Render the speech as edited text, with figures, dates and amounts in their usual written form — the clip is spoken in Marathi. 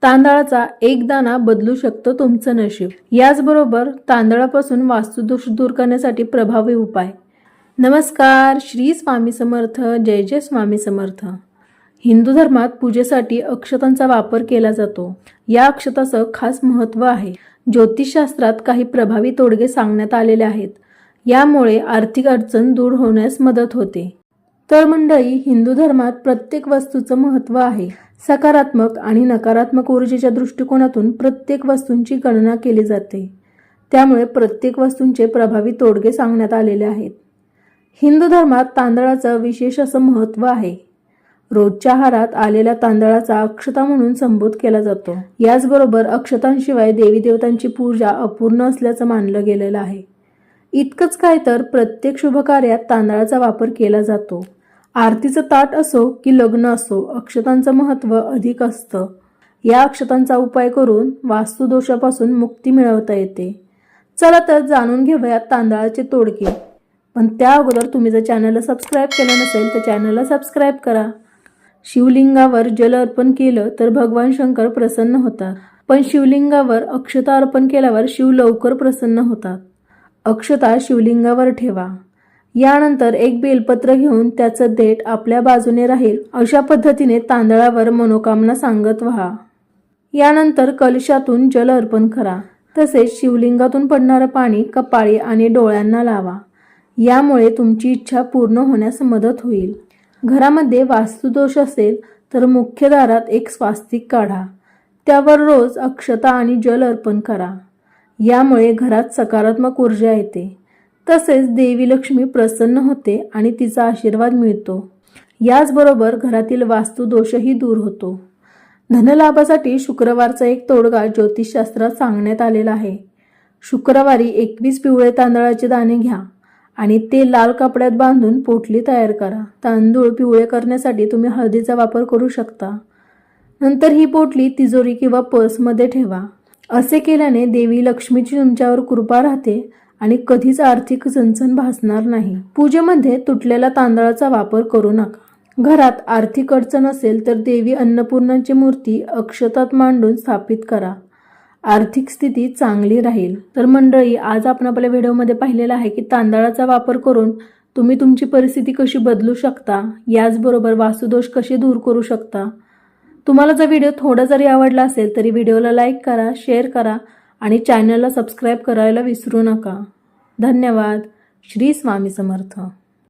तांदळाचा एक दाणा बदलू शकतो तुमचं नशीब। याचबरोबर तांदळापासून वास्तुदोष दूर करण्यासाठी प्रभावी उपाय। नमस्कार, श्री स्वामी समर्थ, जय जय स्वामी समर्थ। हिंदू धर्मात पूजेसाठी अक्षतांचा वापर केला जातो। या अक्षताचं खास महत्त्व आहे। ज्योतिषशास्त्रात काही प्रभावी तोडगे सांगण्यात आलेले आहेत। यामुळे आर्थिक अडचण दूर होण्यास मदत होते। तर मंडळी, हिंदू धर्मात प्रत्येक वस्तूचं महत्त्व आहे। सकारात्मक आणि नकारात्मक ऊर्जेच्या दृष्टिकोनातून प्रत्येक वस्तूंची गणना केली जाते। त्यामुळे प्रत्येक वस्तूंचे प्रभावी तोडगे सांगण्यात आलेले आहेत। हिंदू धर्मात तांदळाचं विशेष असं महत्त्व आहे। रोजच्या आहारात आलेल्या तांदळाचा अक्षता म्हणून संबोध केला जातो। याचबरोबर अक्षतांशिवाय देवी देवतांची पूजा अपूर्ण असल्याचं मानलं गेलेलं आहे। इतकंच काय तर प्रत्येक शुभ कार्यात तांदळाचा वापर केला जातो। आरतीचं ताट असो की लग्न असो, अक्षतांचं महत्त्व अधिक असतं। या अक्षतांचा उपाय करून वास्तुदोषापासून मुक्ती मिळवता येते। चला तर जाणून घेऊयात तांदळाचे तोडगे। पण त्या अगोदर तुम्ही जर चॅनलला सबस्क्राईब केलं नसेल तर चॅनलला सबस्क्राईब करा। शिवलिंगावर जल अर्पण केलं तर भगवान शंकर प्रसन्न होतात, पण शिवलिंगावर अक्षता अर्पण केल्यावर शिव लवकर प्रसन्न होतात। अक्षता शिवलिंगावर ठेवा। यानंतर एक बेलपत्र घेऊन त्याचं देठ आपल्या बाजूने राहील अशा पद्धतीने तांदळावर मनोकामना सांगत व्हा। यानंतर कलशातून जल अर्पण करा। तसेच शिवलिंगातून पडणारं पाणी कपाळी आणि डोळ्यांना लावा। यामुळे तुमची इच्छा पूर्ण होण्यास मदत होईल। घरामध्ये वास्तुदोष असेल तर मुख्य दारात एक स्वास्तिक काढा। त्यावर रोज अक्षता आणि जल अर्पण करा। यामुळे घरात सकारात्मक ऊर्जा येते। तसेच देवी लक्ष्मी प्रसन्न होते आणि तिचा आशीर्वाद मिळतो। याचबरोबर घरातील वास्तुदोषही दूर होतो। धनलाभासाठी शुक्रवारचा एक तोडगा ज्योतिषशास्त्रात सांगण्यात आलेला आहे। शुक्रवारी 21 पिवळे तांदळाचे दाणे घ्या आणि ते लाल कपड्यात बांधून पोटली तयार करा। तांदूळ पिवळे करण्यासाठी तुम्ही हळदीचा वापर करू शकता। नंतर ही पोटली तिजोरी किंवा पर्समध्ये ठेवा। असे केल्याने देवी लक्ष्मीची तुमच्यावर कृपा राहते आणि कधीच आर्थिक चणचण भासणार नाही। पूजेमध्ये तुटलेल्या तांदळाचा वापर करू नका। घरात आर्थिक अडचण असेल तर देवी अन्नपूर्णाची मूर्ती अक्षतात मांडून स्थापित करा। आर्थिक स्थिती चांगली राहील। तर मंडळी, आज आपण आपल्या व्हिडिओमध्ये पाहिलेलं आहे की तांदळाचा वापर करून तुम्ही तुमची परिस्थिती कशी बदलू शकता, याचबरोबर वास्तुदोष कसे दूर करू शकता। तुम्हाला जर व्हिडिओ थोडा जरी आवडला असेल तरी व्हिडिओला लाईक करा, शेअर करा आणि चॅनलला सबस्क्राईब करायला विसरू नका। धन्यवाद। श्री स्वामी समर्थ।